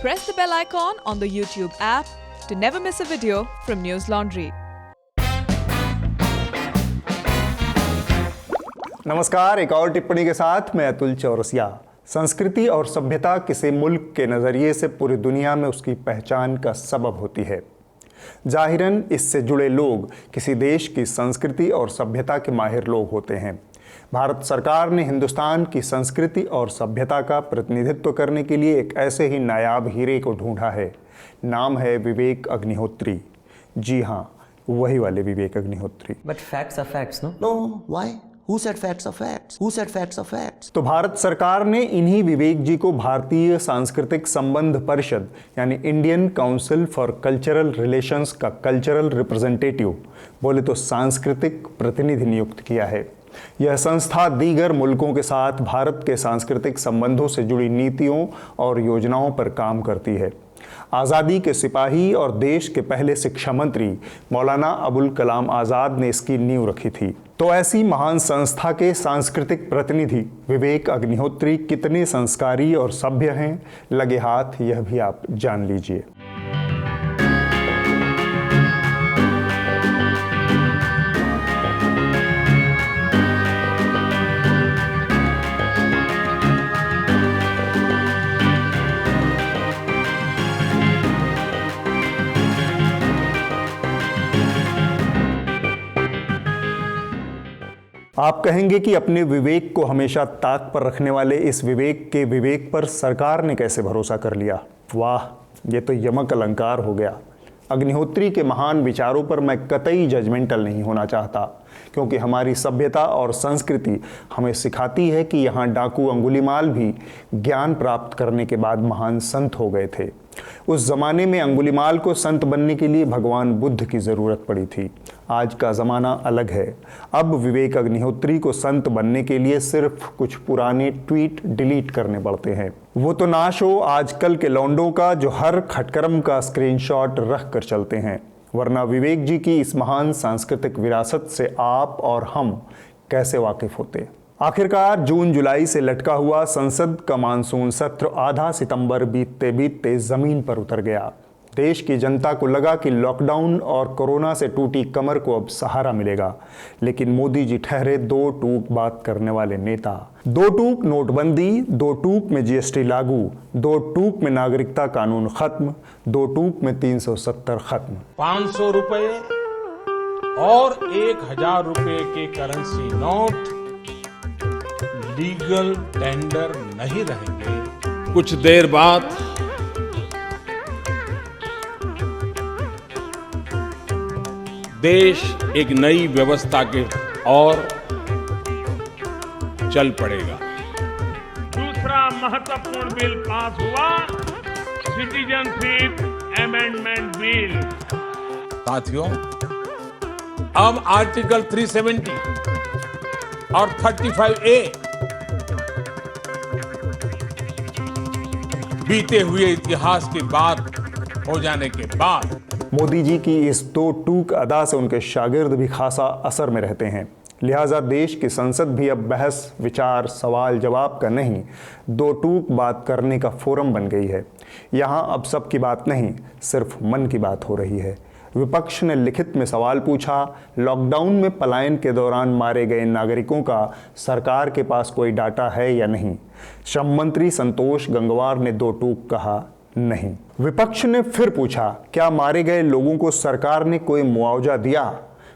press the bell icon on the YouTube app to never miss a video from News Laundry. नमस्कार, एक और टिप्पणी के साथ मैं अतुल चौरसिया। संस्कृति और सभ्यता किसी मुल्क के नज़रिए से पूरी दुनिया में उसकी पहचान का सबब होती है। जाहिरन इससे जुड़े लोग किसी देश की संस्कृति और सभ्यता के माहिर लोग होते हैं। भारत सरकार ने हिंदुस्तान की संस्कृति और सभ्यता का प्रतिनिधित्व करने के लिए एक ऐसे ही नायाब हीरे को ढूंढा है। नाम है विवेक अग्निहोत्री। जी हाँ, वही वाले Vivek Agnihotri. But facts are facts, no? No, why? Who said facts are facts? Who said facts are facts? तो भारत सरकार ने इन्हीं विवेक जी को भारतीय सांस्कृतिक संबंध परिषद यानी Indian council for cultural relations का कल्चरल रिप्रेजेंटेटिव, बोले तो सांस्कृतिक प्रतिनिधि नियुक्त किया है। यह संस्था दीगर मुल्कों के साथ भारत के सांस्कृतिक संबंधों से जुड़ी नीतियों और योजनाओं पर काम करती है। आज़ादी के सिपाही और देश के पहले शिक्षा मंत्री मौलाना अबुल कलाम आज़ाद ने इसकी नींव रखी थी। तो ऐसी महान संस्था के सांस्कृतिक प्रतिनिधि विवेक अग्निहोत्री कितने संस्कारी और सभ्य हैं, लगे हाथ यह भी आप जान लीजिए। आप कहेंगे कि अपने विवेक को हमेशा ताक पर रखने वाले इस विवेक के विवेक पर सरकार ने कैसे भरोसा कर लिया। वाह, ये तो यमक अलंकार हो गया। अग्निहोत्री के महान विचारों पर मैं कतई जजमेंटल नहीं होना चाहता, क्योंकि हमारी सभ्यता और संस्कृति हमें सिखाती है कि यहाँ डाकू अंगुलीमाल भी ज्ञान प्राप्त करने के बाद महान संत हो गए थे। उस जमाने में अंगुलीमाल को संत बनने के लिए भगवान बुद्ध की ज़रूरत पड़ी थी। आज का ज़माना अलग है। अब विवेक अग्निहोत्री को संत बनने के लिए सिर्फ कुछ पुराने ट्वीट डिलीट करने पड़ते हैं। वो तो नाश हो आजकल के लौंडों का जो हर खटकरम का स्क्रीनशॉट रख कर चलते हैं, वरना विवेक जी की इस महान सांस्कृतिक विरासत से आप और हम कैसे वाकिफ होते। आखिरकार जून जुलाई से लटका हुआ संसद का मानसून सत्र आधा सितंबर बीतते बीतते जमीन पर उतर गया। देश की जनता को लगा कि लॉकडाउन और कोरोना से टूटी कमर को अब सहारा मिलेगा, लेकिन मोदी जी ठहरे दो टूक बात करने वाले नेता। दो टूक नोटबंदी, दो टूक में जीएसटी लागू, दो टूक में नागरिकता कानून खत्म, दो टूक में 370 खत्म। 500 रुपए और 1000 रुपए के करेंसी नोट लीगल टेंडर नहीं रहेंगे। कुछ देर बाद देश एक नई व्यवस्था के और चल पड़ेगा। दूसरा महत्वपूर्ण बिल पास हुआ, सिटीजनशिप अमेंडमेंट बिल। साथियों, अब आर्टिकल 370 और 35A बीते हुए इतिहास की बात हो जाने के बाद मोदी जी की इस दो टूक अदा से उनके शागिर्द भी खासा असर में रहते हैं। लिहाजा देश की संसद भी अब बहस, विचार, सवाल जवाब का नहीं, दो टूक बात करने का फोरम बन गई है। यहाँ अब सबकी बात नहीं, सिर्फ मन की बात हो रही है। विपक्ष ने लिखित में सवाल पूछा, लॉकडाउन में पलायन के दौरान मारे गए नागरिकों का सरकार के पास कोई डाटा है या नहीं। श्रम मंत्री संतोष गंगवार ने दो टूक कहा, नहीं। विपक्ष ने फिर पूछा, क्या मारे गए लोगों को सरकार ने कोई मुआवजा दिया।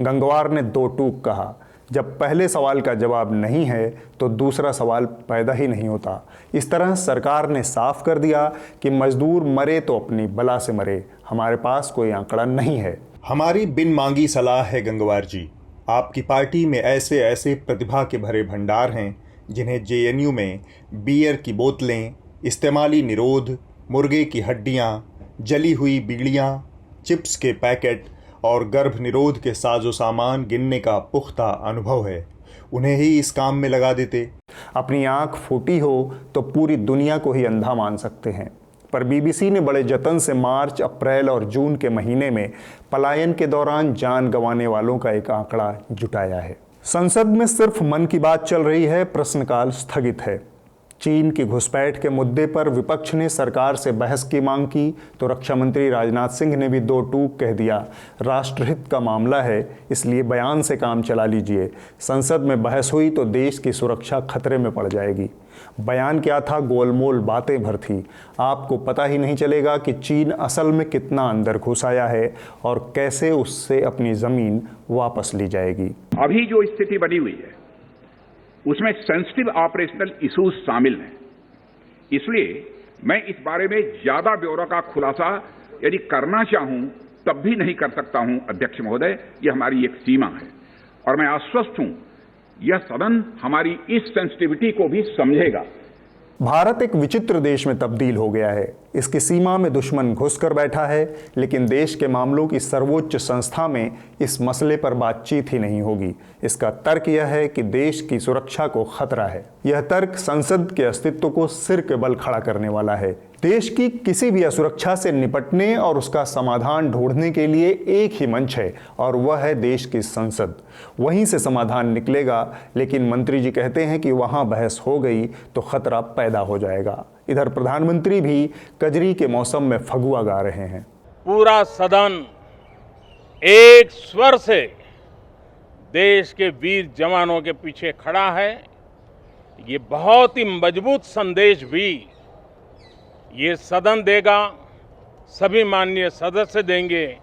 गंगवार ने दो टूक कहा, जब पहले सवाल का जवाब नहीं है तो दूसरा सवाल पैदा ही नहीं होता। इस तरह सरकार ने साफ कर दिया कि मजदूर मरे तो अपनी बला से मरे, हमारे पास कोई आंकड़ा नहीं है। हमारी बिन मांगी सलाह है गंगवार जी, आपकी पार्टी में ऐसे ऐसे प्रतिभा के भरे भंडार हैं जिन्हें जेएनयू में बियर की बोतलें, इस्तेमाली निरोध, मुर्गे की हड्डियाँ, जली हुई बीड़ियाँ, चिप्स के पैकेट और गर्भ निरोध के साजो सामान गिनने का पुख्ता अनुभव है। उन्हें ही इस काम में लगा देते। अपनी आंख फूटी हो तो पूरी दुनिया को ही अंधा मान सकते हैं, पर बीबीसी ने बड़े जतन से मार्च, अप्रैल और जून के महीने में पलायन के दौरान जान गंवाने वालों का एक आंकड़ा जुटाया है। संसद में सिर्फ मन की बात चल रही है, प्रश्नकाल स्थगित है। चीन की घुसपैठ के मुद्दे पर विपक्ष ने सरकार से बहस की मांग की तो रक्षा मंत्री राजनाथ सिंह ने भी दो टूक कह दिया, राष्ट्रहित का मामला है इसलिए बयान से काम चला लीजिए। संसद में बहस हुई तो देश की सुरक्षा खतरे में पड़ जाएगी। बयान क्या था, गोलमोल बातें भर थी। आपको पता ही नहीं चलेगा कि चीन असल में कितना अंदर घुस आया है और कैसे उससे अपनी जमीन वापस ली जाएगी। अभी जो स्थिति बनी हुई है उसमें सेंसिटिव ऑपरेशनल इश्यूज शामिल हैं, इसलिए मैं इस बारे में ज्यादा ब्यौरा का खुलासा यदि करना चाहूं तब भी नहीं कर सकता हूं अध्यक्ष महोदय, यह हमारी एक सीमा है और मैं आश्वस्त हूं यह सदन हमारी इस सेंसिटिविटी को भी समझेगा। भारत एक विचित्र देश में तब्दील हो गया है। इसकी सीमा में दुश्मन घुसकर बैठा है, लेकिन देश के मामलों की सर्वोच्च संस्था में इस मसले पर बातचीत ही नहीं होगी। इसका तर्क यह है कि देश की सुरक्षा को खतरा है। यह तर्क संसद के अस्तित्व को सिर के बल खड़ा करने वाला है। देश की किसी भी असुरक्षा से निपटने और उसका समाधान ढूंढने के लिए एक ही मंच है और वह है देश की संसद। वहीं से समाधान निकलेगा, लेकिन मंत्री जी कहते हैं कि वहां बहस हो गई तो खतरा पैदा हो जाएगा। इधर प्रधानमंत्री भी कजरी के मौसम में फगुआ गा रहे हैं। पूरा सदन एक स्वर से देश के वीर जवानों के पीछे खड़ा है। ये बहुत ही मजबूत संदेश भी ये सदन देगा, सभी माननीय सदस्य देंगे,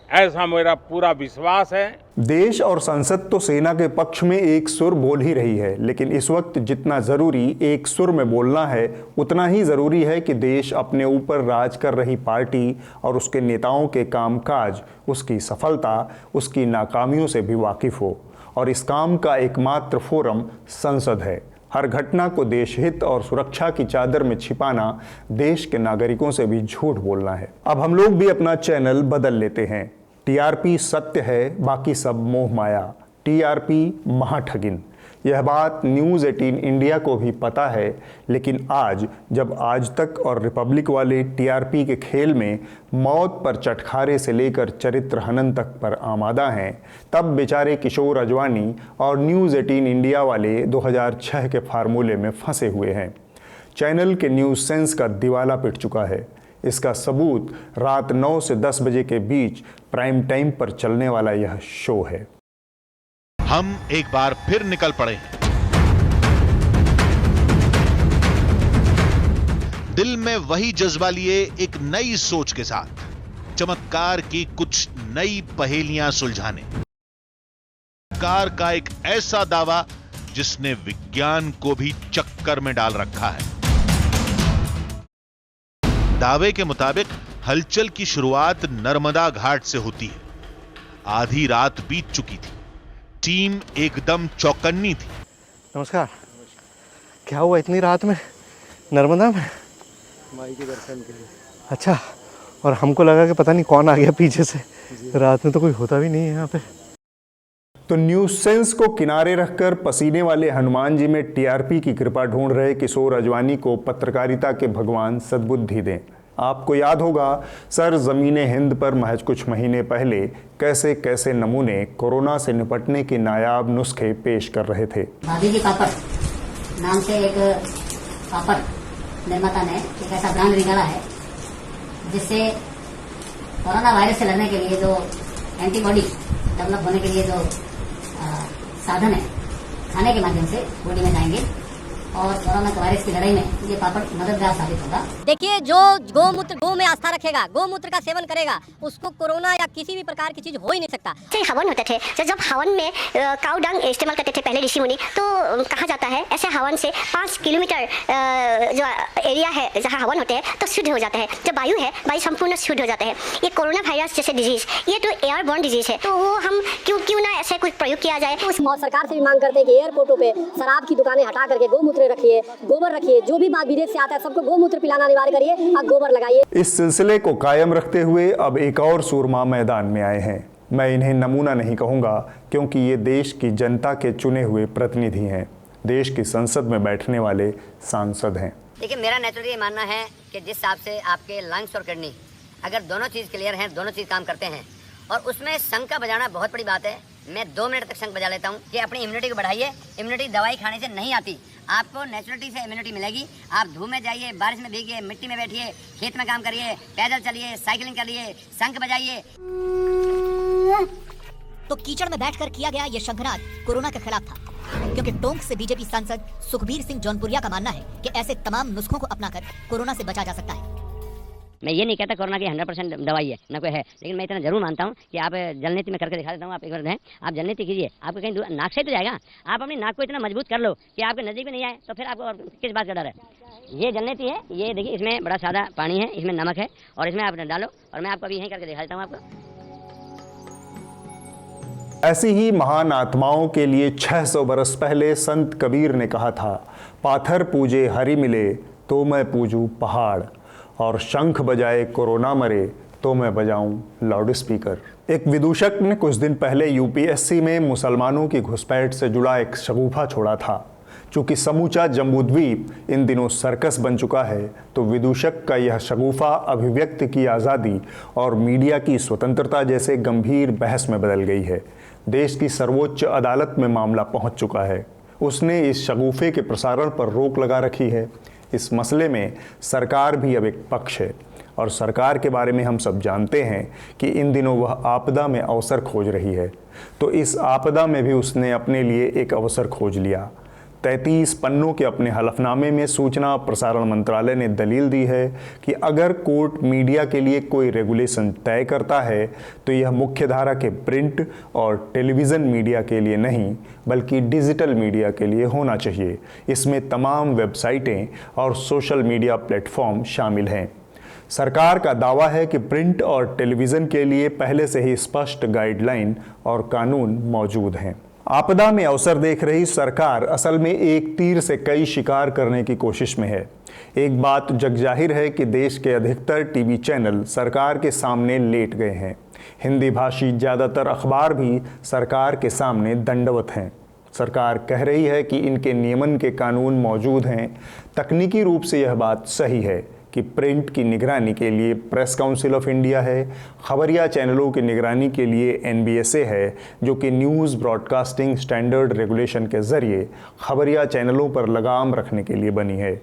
ऐसा मेरा पूरा विश्वास है। देश और संसद तो सेना के पक्ष में एक सुर बोल ही रही है, लेकिन इस वक्त जितना जरूरी एक सुर में बोलना है, उतना ही जरूरी है कि देश अपने ऊपर राज कर रही पार्टी और उसके नेताओं के कामकाज, उसकी सफलता, उसकी नाकामियों से भी वाकिफ हो। और इस काम का एकमात्र फोरम संसद है। हर घटना को देशहित और सुरक्षा की चादर में छिपाना देश के नागरिकों से भी झूठ बोलना है। अब हम लोग भी अपना चैनल बदल लेते हैं। टीआरपी सत्य है, बाकी सब मोह माया। टीआरपी महाठगिन। यह बात न्यूज़ 18 इंडिया को भी पता है, लेकिन आज जब आज तक और रिपब्लिक वाले टीआरपी के खेल में मौत पर चटखारे से लेकर चरित्र हनन तक पर आमादा हैं, तब बेचारे किशोर अजवानी और न्यूज़ 18 इंडिया वाले 2006 के फार्मूले में फंसे हुए हैं। चैनल के न्यूज़ सेंस का दिवाला पिट चुका है। इसका सबूत रात 9 से 10 बजे के बीच प्राइम टाइम पर चलने वाला यह शो है। हम एक बार फिर निकल पड़े हैं। दिल में वही जज्बा लिए एक नई सोच के साथ चमत्कार की कुछ नई पहेलियां सुलझाने। चमत्कार का एक ऐसा दावा जिसने विज्ञान को भी चक्कर में डाल रखा है। दावे के मुताबिक हलचल की शुरुआत नर्मदा घाट से होती है। आधी रात बीत चुकी थी। टीम एकदम चौकन्नी थी। नमस्कार। क्या हुआ इतनी रात में नर्मदा में? माई के दर्शन के लिए। अच्छा, और हमको लगा कि पता नहीं कौन आ गया पीछे से। रात में तो कोई होता भी नहीं है यहाँ पे। तो न्यूज़ सेंस को किनारे रखकर पसीने वाले हनुमान जी में टीआरपी की कृपा ढूंढ रहे किशोर अजवानी को पत्रकारिता के भगवान सद्बुद्धि दें। आपको याद होगा सर ज़मीने हिंद पर महज कुछ महीने पहले कैसे कैसे नमूने कोरोना से निपटने के नायाब नुस्खे पेश कर रहे थे। भाभी जी पापड़ नाम से एक पापड़ निर्माता ने एक ऐसा ब्रांड निकाला है जिससे कोरोना वायरस से लड़ने के लिए जो एंटीबॉडी डेवलप होने के लिए जो साधन है, खाने के माध्यम से बॉडी में जाएंगे और कोरोना वायरस की लड़ाई में ये पापड़ मददगार साबित होगा। देखिए, जो गोमूत्र, गो में आस्था रखेगा, गोमूत्र का सेवन करेगा, उसको कोरोना या किसी भी प्रकार की चीज हो ही नहीं सकता। हवन होते थे, तो जब हवन में काऊ डंग इस्तेमाल करते थे पहले ऋषि मुनि, तो कहा जाता है ऐसे हवन से 5 किलोमीटर जो एरिया है जहाँ हवन होते हैं तो शुद्ध हो जाता है। जब वायु है, वायु संपूर्ण शुद्ध हो जाता है। ये कोरोना वायरस जैसे डिजीज, ये तो एयरबॉर्न डिजीज है, तो वो हम क्यों ना ऐसे कुछ प्रयोग किया जाए। और सरकार से भी मांग करते हैं कि एयरपोर्टों पे शराब की दुकानें हटा करके गोमूत्र रखिए, गोबर रखिए। जो भी बात विदेश से आता है सबको गोमूत्र पिलाना अनिवार्य करिए और गोबर लगाइए। इस सिलसिले को कायम रखते हुए अब एक और सूरमा मैदान में आए हैं। मैं इन्हें नमूना नहीं कहूंगा क्योंकि ये देश की जनता के चुने हुए प्रतिनिधि हैं, देश की संसद में बैठने वाले सांसद हैं। देखिए, मेरा नेचुरली ये मानना है कि जिस हिसाब से आपके लंग्स और किडनी अगर दोनों चीज क्लियर हैं, दोनों चीज काम करते हैं और उसमें शंख का बजाना बहुत बड़ी बात है। मैं 2 मिनट तक शंख बजा लेता हूँ कि अपनी इम्यूनिटी को बढ़ाइए। इम्यूनिटी दवाई खाने से नहीं आती। आपको नेचुरलिटी से इम्यूनिटी मिलेगी। आप धूप में जाइए, बारिश में भीगिए, मिट्टी में बैठिए, खेत में काम करिए, पैदल चलिए, साइकिलिंग करिए, शंख बजाइए। तो कीचड़ में बैठकर किया गया ये शंखनाद कोरोना के खिलाफ था, क्योंकि टोंक से बीजेपी सांसद सुखबीर सिंह जौनपुरिया का मानना है कि ऐसे तमाम नुस्खों को अपनाकर कोरोना से बचा जा सकता है। मैं ये नहीं कहता कोरोना की 100% दवाई है, ना कोई है, लेकिन मैं इतना जरूर मानता हूँ कि आप जलनीति में करके दिखा देता हूँ। आप एक बार दें, आप जलनीति कीजिए, आपको कहीं नाक से तो जाएगा। आप अपनी नाक को इतना मजबूत कर लो कि आपके नजदीक में नहीं आए, तो फिर आपको किस बात का डर है। ये जलनीति है, ये देखिए, इसमें बड़ा सादा पानी है, इसमें नमक है, और इसमें आप डालो, और मैं आपको अभी यहीं करके दिखा देता हूँ आपको। ऐसी ही महान आत्माओं के लिए 600 बरस पहले संत कबीर ने कहा था, पाथर पूजे हरि मिले तो मैं पूजूं पहाड़, और शंख बजाए कोरोना मरे तो मैं बजाऊं लाउड स्पीकर। एक विदूषक ने कुछ दिन पहले यूपीएससी में मुसलमानों की घुसपैठ से जुड़ा एक शगुफा छोड़ा था। चूंकि समूचा जम्बूद्वीप इन दिनों सर्कस बन चुका है, तो विदूषक का यह शगुफा अभिव्यक्ति की आज़ादी और मीडिया की स्वतंत्रता जैसे गंभीर बहस में बदल गई है। देश की सर्वोच्च अदालत में मामला पहुंच चुका है। उसने इस शगुफे के प्रसारण पर रोक लगा रखी है। इस मसले में सरकार भी अब एक पक्ष है, और सरकार के बारे में हम सब जानते हैं कि इन दिनों वह आपदा में अवसर खोज रही है। तो इस आपदा में भी उसने अपने लिए एक अवसर खोज लिया। 33 पन्नों के अपने हलफनामे में सूचना प्रसारण मंत्रालय ने दलील दी है कि अगर कोर्ट मीडिया के लिए कोई रेगुलेशन तय करता है, तो यह मुख्यधारा के प्रिंट और टेलीविज़न मीडिया के लिए नहीं, बल्कि डिजिटल मीडिया के लिए होना चाहिए। इसमें तमाम वेबसाइटें और सोशल मीडिया प्लेटफॉर्म शामिल हैं। सरकार का दावा है कि प्रिंट और टेलीविज़न के लिए पहले से ही स्पष्ट गाइडलाइन और कानून मौजूद हैं। आपदा में अवसर देख रही सरकार असल में एक तीर से कई शिकार करने की कोशिश में है। एक बात जगजाहिर है कि देश के अधिकतर टीवी चैनल सरकार के सामने लेट गए हैं। हिंदी भाषी ज़्यादातर अखबार भी सरकार के सामने दंडवत हैं। सरकार कह रही है कि इनके नियमन के कानून मौजूद हैं। तकनीकी रूप से यह बात सही है कि प्रिंट की निगरानी के लिए प्रेस काउंसिल ऑफ इंडिया है, खबरिया चैनलों की निगरानी के लिए NBSA है, जो कि न्यूज़ ब्रॉडकास्टिंग स्टैंडर्ड रेगुलेशन के ज़रिए खबरिया चैनलों पर लगाम रखने के लिए बनी है।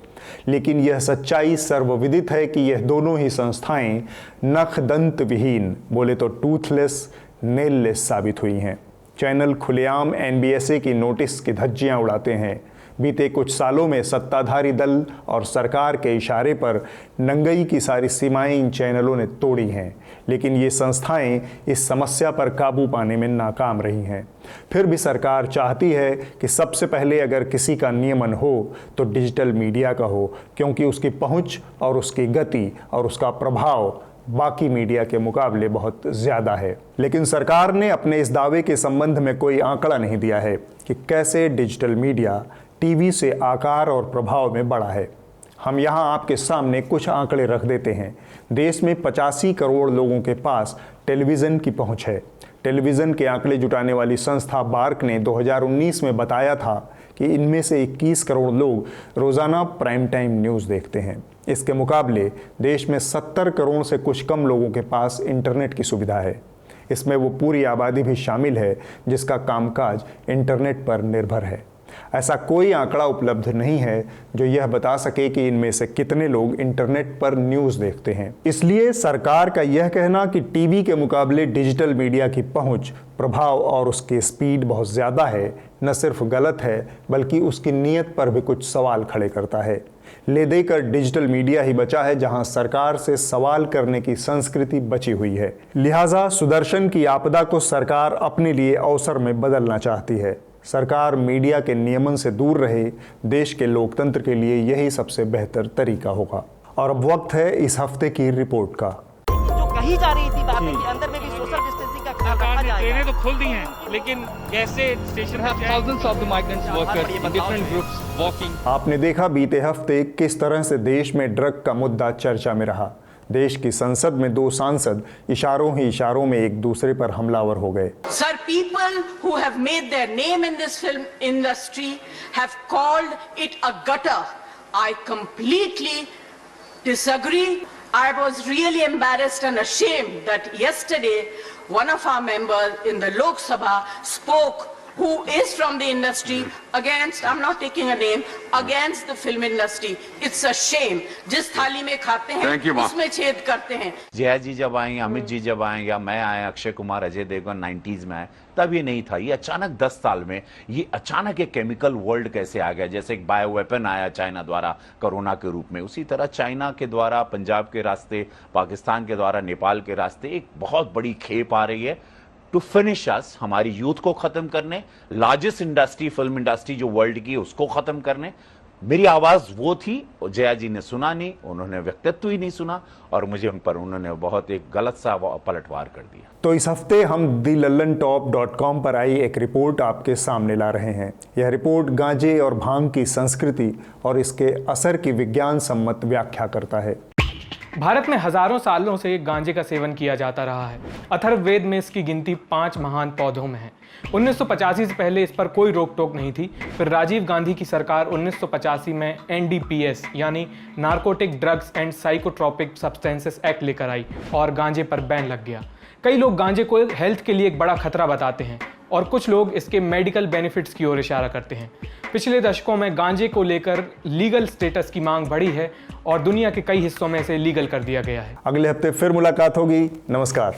लेकिन यह सच्चाई सर्वविदित है कि यह दोनों ही संस्थाएं नख दंत विहीन, बोले तो टूथलेस, नेललेस साबित हुई हैं। चैनल खुलेआम NBSA की नोटिस की धज्जियाँ उड़ाते हैं। बीते कुछ सालों में सत्ताधारी दल और सरकार के इशारे पर नंगई की सारी सीमाएं इन चैनलों ने तोड़ी हैं, लेकिन ये संस्थाएं इस समस्या पर काबू पाने में नाकाम रही हैं। फिर भी सरकार चाहती है कि सबसे पहले अगर किसी का नियमन हो तो डिजिटल मीडिया का हो, क्योंकि उसकी पहुंच और उसकी गति और उसका प्रभाव बाकी मीडिया के मुकाबले बहुत ज़्यादा है। लेकिन सरकार ने अपने इस दावे के संबंध में कोई आंकड़ा नहीं दिया है कि कैसे डिजिटल मीडिया टीवी से आकार और प्रभाव में बढ़ा है। हम यहाँ आपके सामने कुछ आंकड़े रख देते हैं। देश में 85 करोड़ लोगों के पास टेलीविज़न की पहुँच है। टेलीविज़न के आंकड़े जुटाने वाली संस्था बार्क ने 2019 में बताया था कि इनमें से 21 करोड़ लोग रोज़ाना प्राइम टाइम न्यूज़ देखते हैं। इसके मुकाबले देश में 70 करोड़ से कुछ कम लोगों के पास इंटरनेट की सुविधा है। इसमें वो पूरी आबादी भी शामिल है जिसका कामकाज इंटरनेट पर निर्भर है। ऐसा कोई आंकड़ा उपलब्ध नहीं है जो यह बता सके कि इनमें से कितने लोग इंटरनेट पर न्यूज़ देखते हैं। इसलिए सरकार का यह कहना कि टीवी के मुकाबले डिजिटल मीडिया की पहुंच, प्रभाव और उसकी स्पीड बहुत ज़्यादा है, न सिर्फ गलत है बल्कि उसकी नीयत पर भी कुछ सवाल खड़े करता है। ले देकर डिजिटल मीडिया ही बचा है जहां सरकार से सवाल करने की संस्कृति बची हुई है। लिहाजा सुदर्शन की आपदा को सरकार अपने लिए अवसर में बदलना चाहती है। सरकार मीडिया के नियमन से दूर रहे। देश के लोकतंत्र के लिए यही सबसे बेहतर तरीका होगा। और अब वक्त है इस हफ्ते की रिपोर्ट का। जो कही जा रही थी बातें कि अंदर में भी सोशल डिस्टेंसिंग का ख्याल रखा जाएगा। ट्रेनें तो खुल दी हैं, लेकिन कैसे स्टेशन पर thousands of the migrants workers in different groups walking। आपने देखा बीते हफ्ते किस तरह से देश में ड्रग का मुद्दा चर्चा में रहा। देश की संसद में 2 सांसद इशारों ही इशारों में एक दूसरे पर हमलावर हो गए। Sir, people who have made their name in this film industry have called it a gutter. I completely disagree. I was really embarrassed and ashamed that yesterday one of our members in the Lok Sabha spoke who is from the industry against, I'm not taking a name, against the film industry. It's a shame. जिस थाली में खाते हैं उसमें छेद करते हैं। जया जी जब आए, अमित जी जब आए, या मैं आया, अक्षय कुमार, अजय देवगन 90s में आए, तब ये नहीं था। ये अचानक 10 साल में ये अचानक एक केमिकल वर्ल्ड कैसे आ गया। जैसे एक बायो वेपन आया चाइना द्वारा कोरोना के रूप में, उसी तरह चाइना के द्वारा पंजाब के रास्ते, पाकिस्तान के द्वारा नेपाल के रास्ते एक बहुत बड़ी खेप आ रही है टू फिनिश अस, हमारी यूथ को खत्म करने, लार्जेस्ट इंडस्ट्री फिल्म इंडस्ट्री जो वर्ल्ड की उसको खत्म करने। मेरी आवाज वो थी, जया जी ने सुना नहीं, उन्होंने व्यक्तित्व ही नहीं सुना और मुझे उन पर उन्होंने बहुत एक गलत सा पलटवार कर दिया। तो इस हफ्ते हम theLallanTop.com पर आई एक रिपोर्ट आपके सामने ला रहे हैं। यह रिपोर्ट गांजे और भांग की संस्कृति और इसके असर की विज्ञान सम्मत व्याख्या करता है। भारत में हजारों सालों से गांजे का सेवन किया जाता रहा है। अथर्ववेद में इसकी गिनती 5 महान पौधों में है। 1985 से पहले इस पर कोई रोक टोक नहीं थी। फिर राजीव गांधी की सरकार 1985 में NDPS यानी narcotic drugs and psychotropic substances act लेकर आई और गांजे पर बैन लग गया। कई लोग गांजे को हेल्थ के लिए एक बड़ा खतरा बताते हैं और कुछ लोग इसके मेडिकल बेनिफिट्स की ओर इशारा करते हैं। पिछले दशकों में गांजे को लेकर लीगल स्टेटस की मांग बढ़ी है और दुनिया के कई हिस्सों में इसे लीगल कर दिया गया है। अगले हफ्ते फिर मुलाकात होगी। नमस्कार।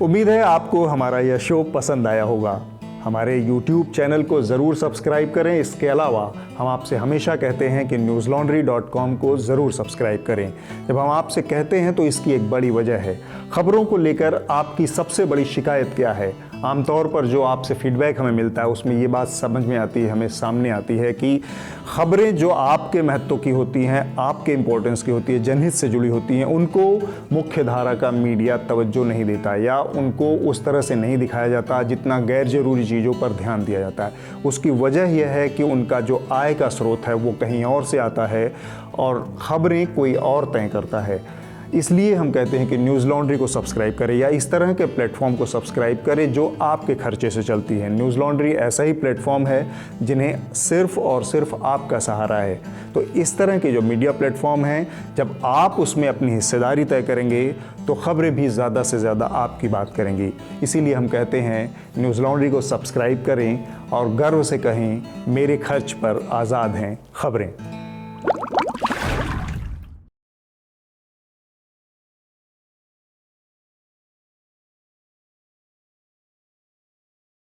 उम्मीद है आपको हमारा यह शो पसंद आया होगा। हमारे YouTube चैनल को ज़रूर सब्सक्राइब करें। इसके अलावा हम आपसे हमेशा कहते हैं कि newslaundry.com को ज़रूर सब्सक्राइब करें। जब हम आपसे कहते हैं तो इसकी एक बड़ी वजह है। खबरों को लेकर आपकी सबसे बड़ी शिकायत क्या है? आमतौर पर जो आपसे फीडबैक हमें मिलता है उसमें ये बात समझ में आती है, हमें सामने आती है कि खबरें जो आपके महत्व की होती हैं, आपके इम्पोर्टेंस की होती है, जनहित से जुड़ी होती हैं, उनको मुख्य धारा का मीडिया तवज्जो नहीं देता या उनको उस तरह से नहीं दिखाया जाता जितना गैर जरूरी चीज़ों पर ध्यान दिया जाता है। उसकी वजह यह है कि उनका जो आय का स्रोत है वो कहीं और से आता है और खबरें कोई और तय करता है। इसलिए हम कहते हैं कि न्यूज़ लॉन्ड्री को सब्सक्राइब करें या इस तरह के प्लेटफॉर्म को सब्सक्राइब करें जो आपके खर्चे से चलती है। न्यूज़ लॉन्ड्री ऐसा ही प्लेटफॉर्म है जिन्हें सिर्फ और सिर्फ आपका सहारा है। तो इस तरह के जो मीडिया प्लेटफॉर्म हैं, जब आप उसमें अपनी हिस्सेदारी तय करेंगे तो खबरें भी ज़्यादा से ज़्यादा आपकी बात करेंगी। इसीलिए हम कहते हैं न्यूज़ लॉन्ड्री को सब्सक्राइब करें और गर्व से कहें, मेरे खर्च पर आज़ाद हैं खबरें।